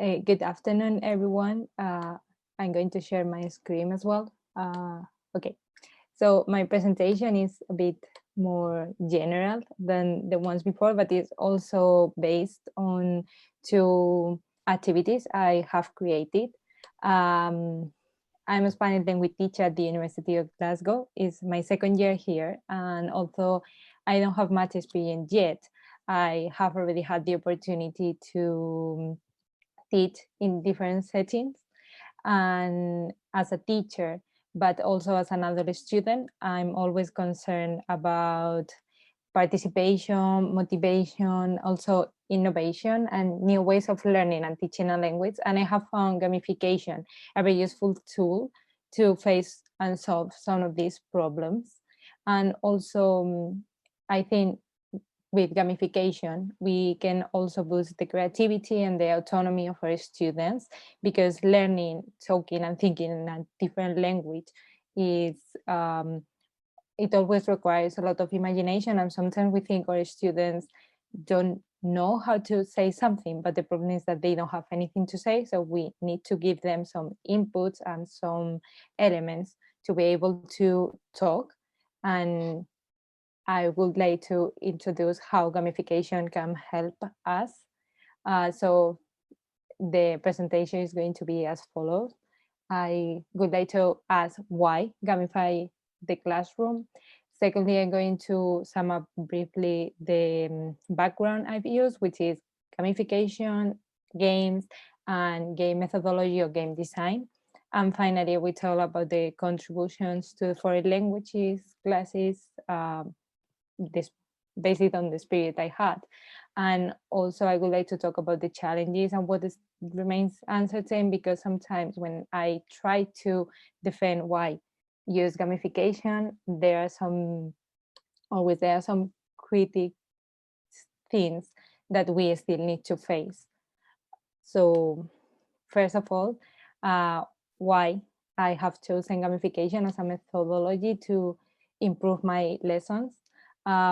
Good afternoon, everyone. I'm going to share my screen as well. Okay, so my presentation is a bit more general than the ones before, but it's also based on two activities I have created. Um, I'm a Spanish language teacher at the University of Glasgow. It's my second year here, and although I don't have much experience yet, I have already had the opportunity to teach in different settings and as a teacher, but also as another student, I'm always concerned about participation, motivation, also innovation and new ways of learning and teaching a language. And I have found gamification a very useful tool to face and solve some of these problems. And also, I think with gamification, we can also boost the creativity and the autonomy of our students, because learning, talking and thinking in a different language is, it always requires a lot of imagination. And sometimes we think our students don't know how to say something, but the problem is that they don't have anything to say. So we need to give them some inputs and some elements to be able to talk. And I would like to introduce how gamification can help us. So the presentation is going to be as follows. I would like to ask why gamify the classroom. Secondly, I'm going to sum up briefly the background I've used, which is gamification, games, and game methodology or game design. And finally, we talk about the contributions to foreign languages classes, this based on the spirit I had. And also I would like to talk about the challenges and what is, remains uncertain, because sometimes when I try to defend why use gamification, there are some critic things that we still need to face. So first of all, why I have chosen gamification as a methodology to improve my lessons.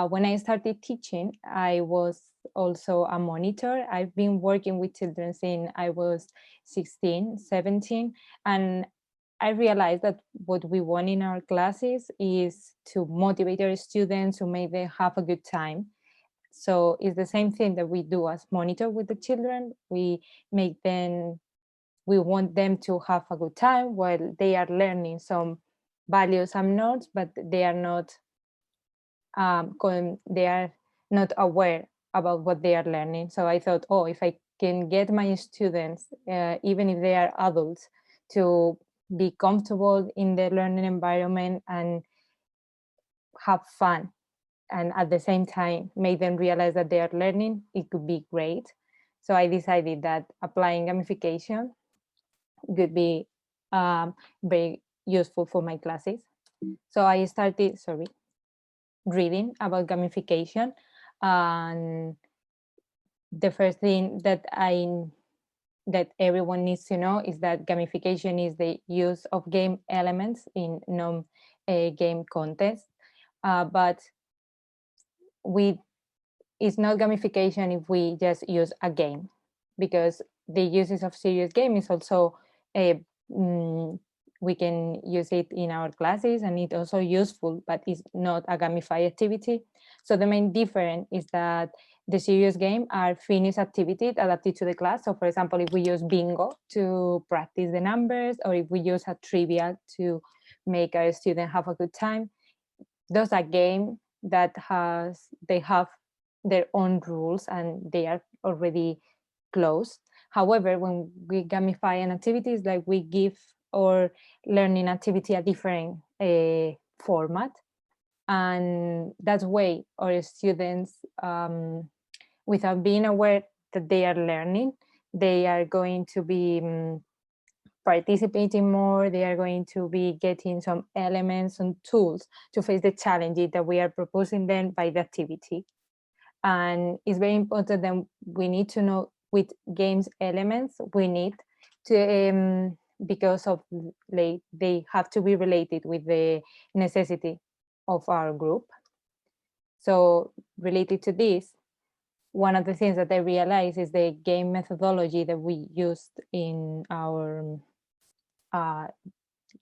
When I started teaching, I was also a monitor. I've been working with children since I was 16, 17, and I realized that what we want in our classes is to motivate our students, to make them have a good time. So it's the same thing that we do as monitor with the children. We want them to have a good time while they are learning some values and norms, but they are not aware about what they are learning. So I thought, oh, if I can get my students, even if they are adults, to be comfortable in the learning environment and have fun, and at the same time make them realize that they are learning, it could be great. So I decided that applying gamification could be very useful for my classes. So I started, reading about gamification. And the first thing that everyone needs to know is that gamification is the use of game elements in non-game contests. But we it's not gamification if we just use a game, because the uses of serious game is also a we can use it in our classes and it's also useful, but it's not a gamified activity. So the main difference is that the serious game are finished activities adapted to the class. So for example, if we use bingo to practice the numbers, or if we use a trivia to make our student have a good time, those are games that they have their own rules and they are already closed. However, when we gamify an activity, it's like we give our learning activity a different format, and that's way our students, without being aware that they are learning, they are going to be participating more. They are going to be getting some elements and tools to face the challenges that we are proposing them by the activity. And it's very important that we need to know with games elements we need to, because of they have to be related with the necessity of our group. So related to this, one of the things that I realized is the game methodology that we used in our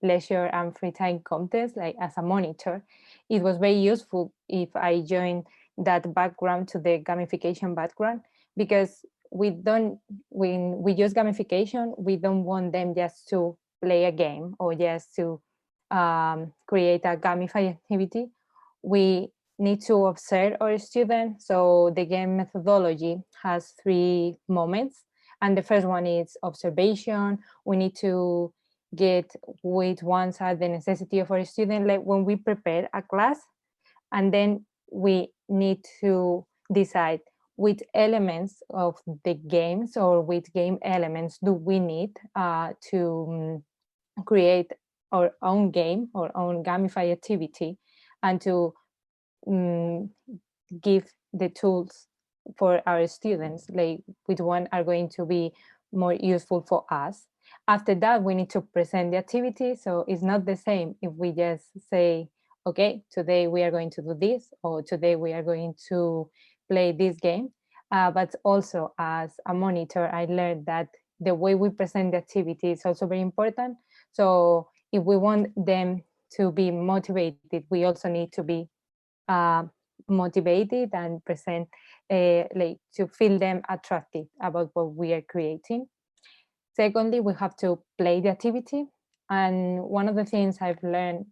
leisure and free time contest, like as a monitor. It was very useful if I joined that background to the gamification background, because when we use gamification, we don't want them just to play a game or just to create a gamify activity. We need to observe our students. So the game methodology has 3 moments. And the first one is observation. We need to get which ones are the necessity of our student, like when we prepare a class, and then we need to decide which elements of the games or which game elements do we need to create our own game or own gamify activity, and to give the tools for our students, like which one are going to be more useful for us. After that, we need to present the activity. So it's not the same if we just say, okay, today we are going to do this, or today we are going to play this game. But also as a monitor, I learned that the way we present the activity is also very important. So if we want them to be motivated, we also need to be motivated and present, like to feel them attractive about what we are creating. Secondly, we have to play the activity. And one of the things I've learned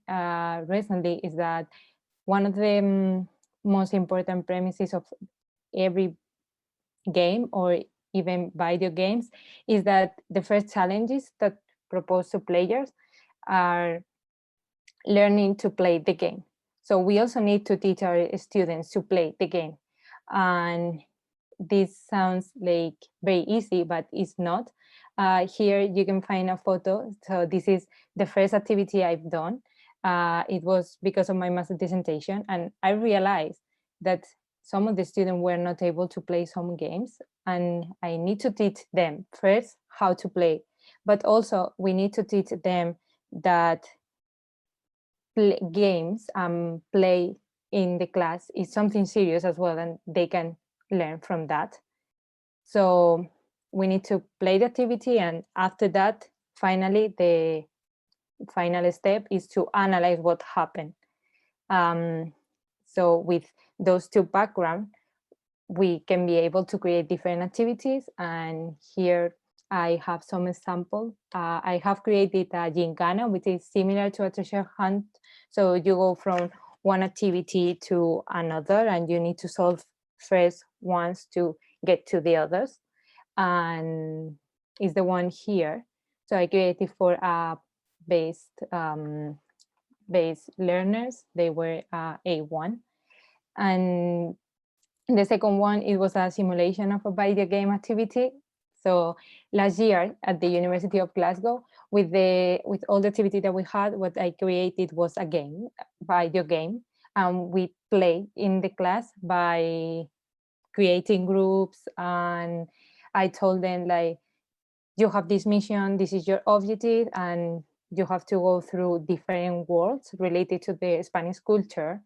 recently is that one of the most important premises of every game or even video games is that the first challenges that propose to players are learning to play the game. So we also need to teach our students to play the game. And this sounds like very easy, but it's not. Here you can find a photo. So this is the first activity I've done. It was because of my master dissertation, and I realized that some of the students were not able to play some games, and I need to teach them first how to play, but also we need to teach them that games play in the class is something serious as well, and they can learn from that. So we need to play the activity, and after that, finally, the final step is to analyze what happened. So with those two backgrounds, we can be able to create different activities. And here I have some example. I have created a gincana, which is similar to a treasure hunt. So you go from one activity to another, and you need to solve first ones to get to the others. And is the one here. So I created for based learners. They were A1. And the second one, it was a simulation of a video game activity. So last year at the University of Glasgow, with all the activity that we had, what I created was a game, video game. We play in the class by creating groups, and I told them, like, you have this mission, this is your objective, and you have to go through different worlds related to the Spanish culture.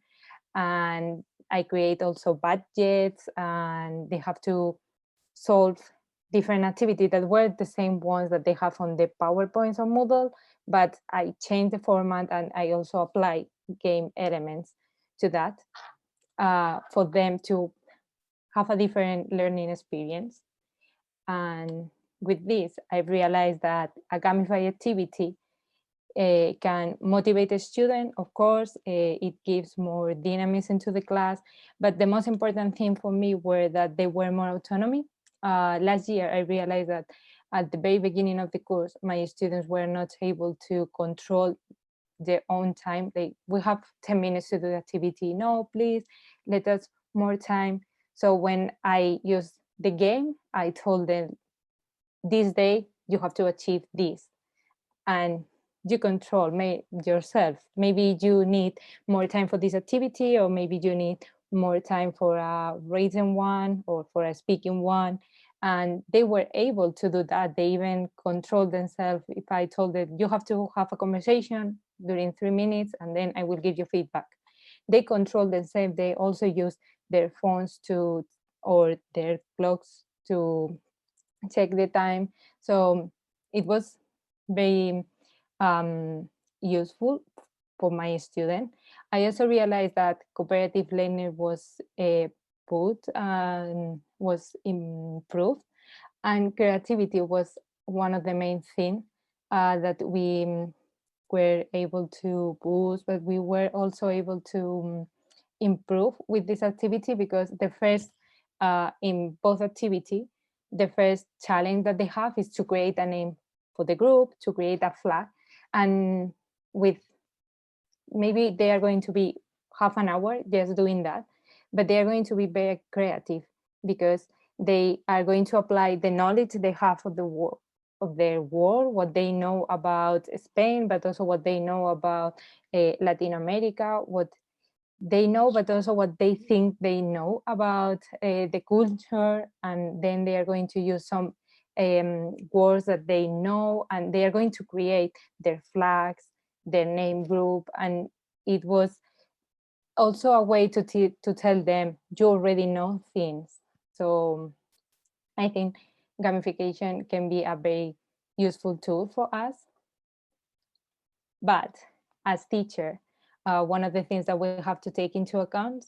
And I create also budgets, and they have to solve different activities that were the same ones that they have on the PowerPoints or Moodle, but I changed the format, and I also apply game elements to that for them to have a different learning experience. And with this, I realized that a gamified activity can motivate a student. Of course, it gives more dynamism to the class, but the most important thing for me were that they were more autonomy. Last year, I realized that at the very beginning of the course, my students were not able to control their own time. We have 10 minutes to do the activity. No, please, let us more time. So when I used the game, I told them, this day, you have to achieve this. And you control yourself. Maybe you need more time for this activity, or maybe you need more time for a written one or for a speaking one. And they were able to do that. They even control themselves. If I told them, you have to have a conversation during 3 minutes, and then I will give you feedback. They control themselves. They also use their phones to or their clocks to check the time. So it was very useful for my student. I also realized that cooperative learning was put and was improved, and creativity was one of the main things that we were able to boost, but we were also able to improve with this activity, because the first in both activity, the first challenge that they have is to create a name for the group, to create a flag, and with maybe they are going to be half an hour just doing that, but they are going to be very creative, because they are going to apply the knowledge they have of the world, of their world, what they know about Spain, but also what they know about Latin America, what they know, but also what they think they know about the culture. And then they are going to use some words that they know, and they are going to create their flags, their name group. And it was also a way to tell them you already know things. So I think gamification can be a very useful tool for us. But as teacher, one of the things that we have to take into account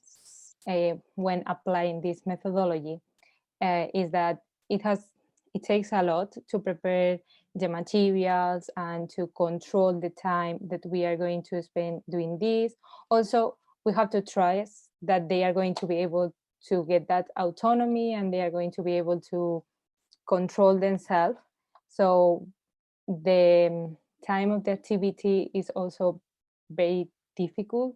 when applying this methodology is that it takes a lot to prepare the materials and to control the time that we are going to spend doing this. Also, we have to trust that they are going to be able to get that autonomy, and they are going to be able to control themselves. So the time of the activity is also very difficult.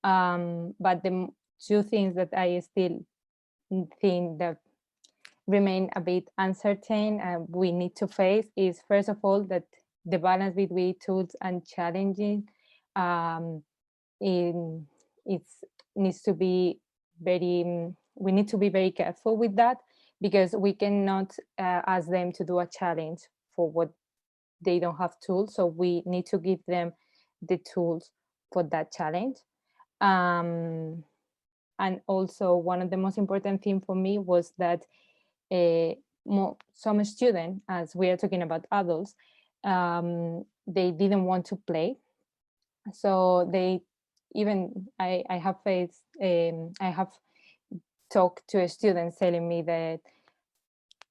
But the two things that I still think that remain a bit uncertain and we need to face is, first of all, that the balance between tools and challenging in it's needs to be very we need to be very careful with that, because we cannot ask them to do a challenge for what they don't have tools. So we need to give them the tools for that challenge. um, and also, one of the most important thing for me was that some students, as we are talking about adults, they didn't want to play. So they even I have faced I have talked to students telling me that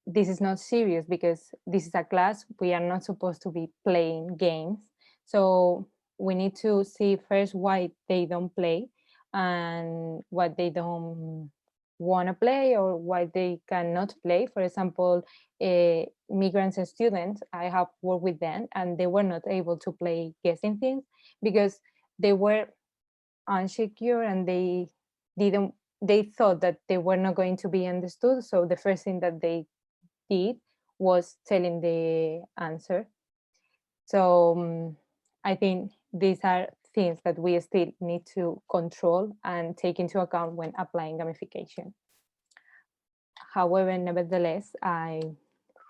this is not serious, because this is a class, we are not supposed to be playing games. So we need to see first why they don't play, and what they don't want to play, or why they cannot play. For example, migrants and students, I have worked with them, and they were not able to play guessing things because they were unsecure, and didn't they thought that they were not going to be understood. So the first thing that they did was telling the answer. So I think these are things that we still need to control and take into account when applying gamification. However, nevertheless, I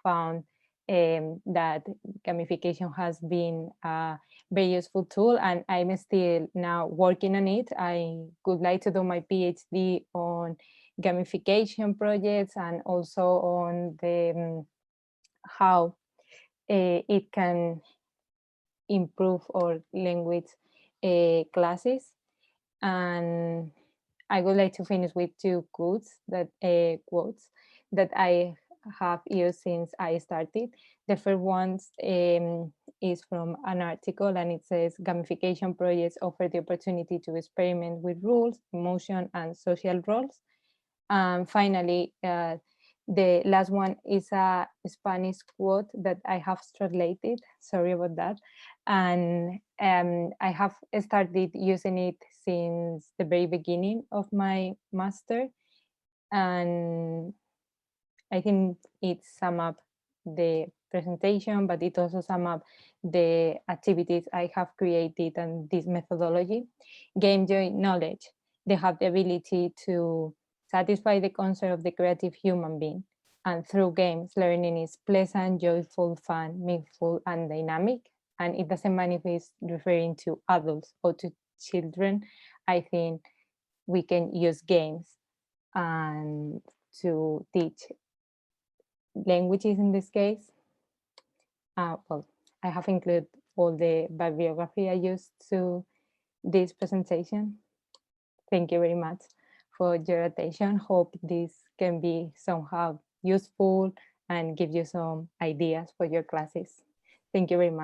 found that gamification has been a very useful tool, and I'm still now working on it. I would like to do my PhD on gamification projects, and also on the how it can improve our language classes. And I would like to finish with two quotes that I have used since I started. The first one is from an article, and it says, "Gamification projects offer the opportunity to experiment with rules, emotion, and social roles." And finally, the last one is a Spanish quote that I have translated. Sorry about that. And I have started using it since the very beginning of my master. And I think it sums up the presentation, but it also sums up the activities I have created and this methodology. Game joy knowledge. They have the ability to satisfy the concern of the creative human being. And through games, learning is pleasant, joyful, fun, meaningful, and dynamic. And it doesn't manifest referring to adults or to children. I think we can use games and to teach languages in this case. Well, I have included all the bibliography I used to this presentation. Thank you very much for your attention. Hope this can be somehow useful and give you some ideas for your classes. Thank you very much.